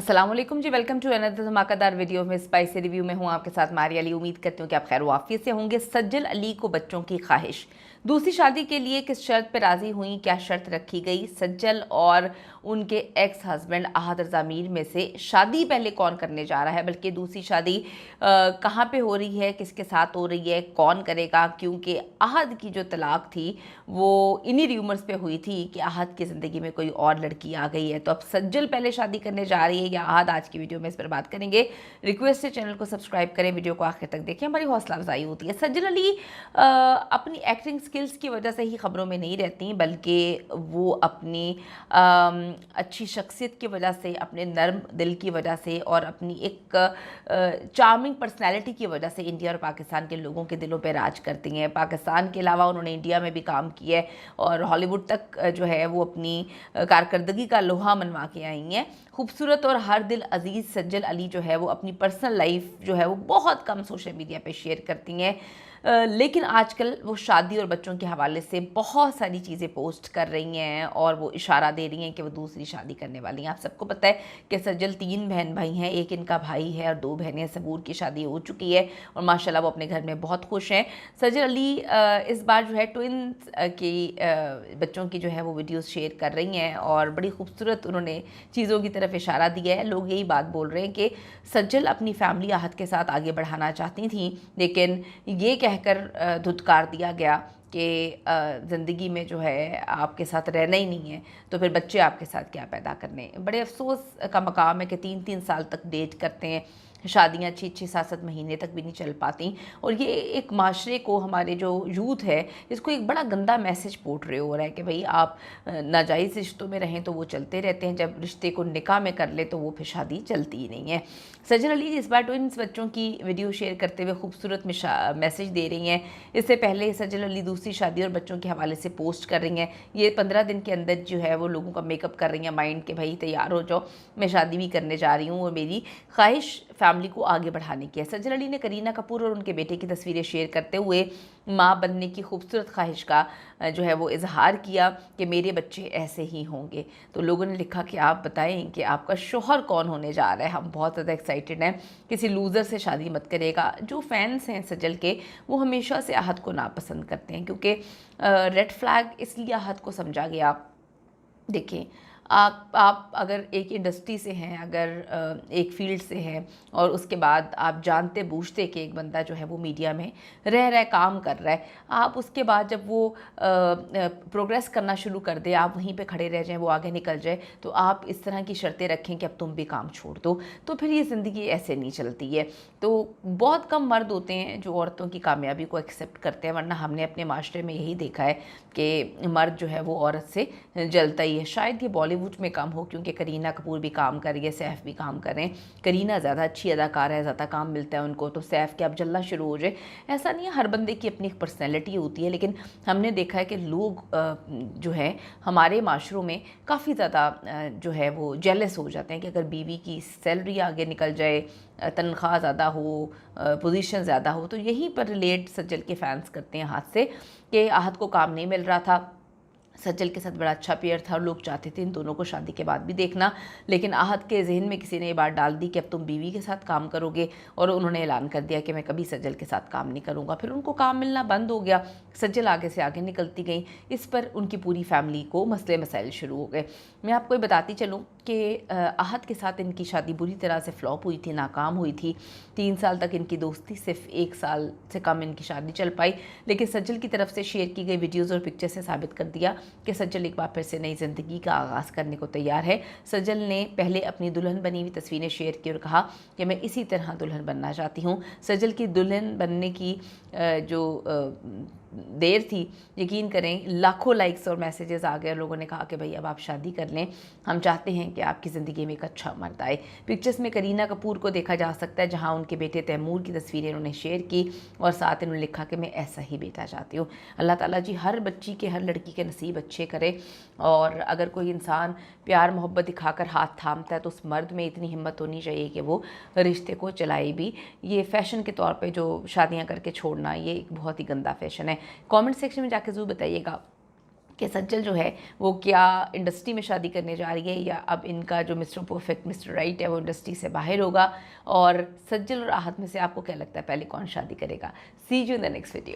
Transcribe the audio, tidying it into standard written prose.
अस्सलाम वालेकुम जी, welcome to another धमाकेदार वीडियो में स्पाइसी रिव्यू में हूँ आपके साथ मारिया अली। उम्मीद करती हूँ कि आप खैर वाफियत से होंगे। सज्जल अली को बच्चों की ख्वाहिश, दूसरी शादी के लिए किस शर्त पर राजी हुई, क्या शर्त रखी गई? सज्जल और उनके एक्स हस्बैंड अहद रज़ा मीर में से शादी पहले कौन करने जा रहा है, बल्कि दूसरी शादी कहाँ पे हो रही है, किसके साथ हो रही है, कौन करेगा? क्योंकि अहद की जो तलाक थी वो इन्हीं र्यूमर्स पे हुई थी कि अहद की ज़िंदगी में कोई और लड़की आ गई है। तो अब सज्जल पहले शादी करने जा रही है या अहद? आज की वीडियो में इस पर बात करेंगे। रिक्वेस्ट है चैनल को सब्सक्राइब करें, वीडियो को आखिर तक देखें, हमारी हौसला अफजाई होती है। सज्जल अली अपनी एक्टिंग स्किल्स की वजह से ही खबरों में नहीं रहती, बल्कि वो अपनी अच्छी शख्सियत की वजह से, अपने नर्म दिल की वजह से और अपनी एक चार्मिंग पर्सनैलिटी की वजह से इंडिया और पाकिस्तान के लोगों के दिलों पर राज करती हैं। पाकिस्तान के अलावा उन्होंने इंडिया में भी काम किया है और हॉलीवुड तक जो है वो अपनी कारकर्दगी का लोहा मनवा के आई हैं। खूबसूरत और हर दिल अजीज़ सज्जल अली जो है वो अपनी पर्सनल लाइफ जो है वो बहुत कम सोशल मीडिया पे शेयर करती हैं, लेकिन आजकल वो शादी और बच्चों के हवाले से बहुत सारी चीज़ें पोस्ट कर रही हैं और वो इशारा दे रही हैं कि वो दूसरी शादी करने वाली हैं। आप सबको पता है कि सज्जल 3 बहन भाई हैं, एक इनका भाई है और 2 बहनें। सबूर की शादी हो चुकी है और माशाल्लाह वो अपने घर में बहुत खुश हैं। सज्जल अली इस बार जो है ट्विन्स की बच्चों की जो है वो वीडियोस शेयर कर रही हैं और बड़ी खूबसूरत उन्होंने चीज़ों की तरफ इशारा दिया है। लोग यही बात बोल रहे हैं कि सज्जल अपनी फैमिली अहद के साथ आगे बढ़ाना चाहती थी, लेकिन ये कहकर धुतकार दिया गया कि ज़िंदगी में जो है आपके साथ रहना ही नहीं है तो फिर बच्चे आपके साथ क्या पैदा करने। बड़े अफसोस का मकाम है कि 3-3 साल तक डेट करते हैं, शादियाँ 6-6, 7-7 महीने तक भी नहीं चल पाती और ये एक माशरे को, हमारे जो यूथ है, इसको एक बड़ा गंदा मैसेज पोर्ट्रे हो रहा है कि भाई आप नाजायज़ रिश्तों में रहें तो वो चलते रहते हैं, जब रिश्ते को निकाह में कर ले तो वो फिर शादी चलती ही नहीं है। सज्जल अली इस बार ट्विन्स बच्चों की वीडियो शेयर करते हुए खूबसूरत मैसेज दे रही हैं। इससे पहले सज्जल अली दूसरी शादी और बच्चों के हवाले से पोस्ट कर रही हैं। ये 15 दिन के अंदर जो है वो लोगों का मेकअप कर रही हैं माइंड के, भाई तैयार हो जाओ, मैं शादी भी करने जा रही हूँ और मेरी ख्वाहिश फैमिली को आगे बढ़ाने की है। सज्जल अली ने करीना कपूर और उनके बेटे की तस्वीरें शेयर करते हुए माँ बनने की खूबसूरत ख्वाहिश का जो है वो इजहार किया कि मेरे बच्चे ऐसे ही होंगे। तो लोगों ने लिखा कि आप बताएं कि आपका शोहर कौन होने जा रहा है, हम बहुत ज़्यादा एक्साइटेड हैं, किसी लूज़र से शादी मत करेगा। जो फैंस हैं सज्जल के, वो हमेशा से अहद को नापसंद करते हैं क्योंकि रेड फ्लैग इसलिए अहद को समझा गया। देखें, आप अगर एक इंडस्ट्री से हैं, अगर एक फील्ड से हैं और उसके बाद आप जानते बूझते कि एक बंदा जो है वो मीडिया में रह रहा है, काम कर रहा है, आप उसके बाद जब वो प्रोग्रेस करना शुरू कर दे, आप वहीं पे खड़े रह जाएं, वो आगे निकल जाए, तो आप इस तरह की शर्तें रखें कि अब तुम भी काम छोड़ दो, तो फिर ये ज़िंदगी ऐसे नहीं चलती है। तो बहुत कम मर्द होते हैं जो औरतों की कामयाबी को एक्सेप्ट करते हैं, वरना हमने अपने माशरे में यही देखा है कि मर्द जो है वो औरत से जलता ही है। शायद ये बॉलीवुड में कम हो क्योंकि करीना कपूर भी काम कर रही है, सैफ भी काम कर रहे हैं। करीना ज़्यादा अच्छी अदाकार है, ज़्यादा काम मिलता है उनको, तो सैफ के अब जलना शुरू हो जाए, ऐसा नहीं है। हर बंदे की अपनी एक पर्सनैलिटी होती है, लेकिन हमने देखा है कि लोग जो है हमारे माशरों में काफ़ी ज़्यादा जो है वो जेलस हो जाते हैं कि अगर बीवी की सैलरी आगे निकल जाए, तनख्वाह ज़्यादा हो, पोजीशन ज़्यादा हो। तो यहीं पर रिलेट सज्जल के फैंस करते हैं हाथ से कि आहद को काम नहीं मिल रहा था, सज्जल के साथ बड़ा अच्छा पेयर था और लोग चाहते थे इन दोनों को शादी के बाद भी देखना, लेकिन आहद के जहन में किसी ने ये बात डाल दी कि अब तुम बीवी के साथ काम करोगे और उन्होंने ऐलान कर दिया कि मैं कभी सज्जल के साथ काम नहीं करूँगा। फिर उनको काम मिलना बंद हो गया, सज्जल आगे से आगे निकलती गई। इस पर उनकी पूरी फैमिली को मसले मसाइल शुरू हो गए। मैं आपको ये बताती चलूँ कि आहद के साथ इनकी शादी बुरी तरह से फ्लॉप हुई थी, नाकाम हुई थी। 3 साल तक इनकी दोस्ती, सिर्फ 1 साल से कम इनकी शादी चल पाई, लेकिन सज्जल की तरफ से शेयर की गई वीडियोज़ और पिक्चर से साबित कर दिया कि सज्जल एक बार फिर से नई ज़िंदगी का आगाज़ करने को तैयार है। सज्जल ने पहले अपनी दुल्हन बनी हुई तस्वीरें शेयर की और कहा कि मैं इसी तरह दुल्हन बनना चाहती हूँ। सज्जल की दुल्हन बनने की जो देर थी, यकीन करें लाखों लाइक्स और मैसेजेस आ गए। लोगों ने कहा कि भाई अब आप शादी कर लें, हम चाहते हैं कि आपकी ज़िंदगी में एक अच्छा मर्द आए। पिक्चर्स में करीना कपूर को देखा जा सकता है, जहां उनके बेटे तैमूर की तस्वीरें उन्होंने शेयर की और साथ इन्होंने लिखा कि मैं ऐसा ही बेटा चाहती हूँ। अल्लाह ताला जी हर बच्ची के, हर लड़की के नसीब अच्छे करे, और अगर कोई इंसान प्यार मोहब्बत दिखाकर हाथ थामता है तो उस मर्द में इतनी हिम्मत होनी चाहिए कि वो रिश्ते को चलाए भी। ये फ़ैशन के तौर पे जो शादियां करके छोड़ना, ये एक बहुत ही गंदा फ़ैशन है। कमेंट सेक्शन में जाके ज़रूर बताइएगा कि सज्जल जो है वो क्या इंडस्ट्री में शादी करने जा रही है, या अब इनका जो मिस्टर परफेक्ट मिस्टर राइट है वो इंडस्ट्री से बाहर होगा। और सज्जल और आहत में से आपको क्या लगता है पहले कौन शादी करेगा? See you in the next video.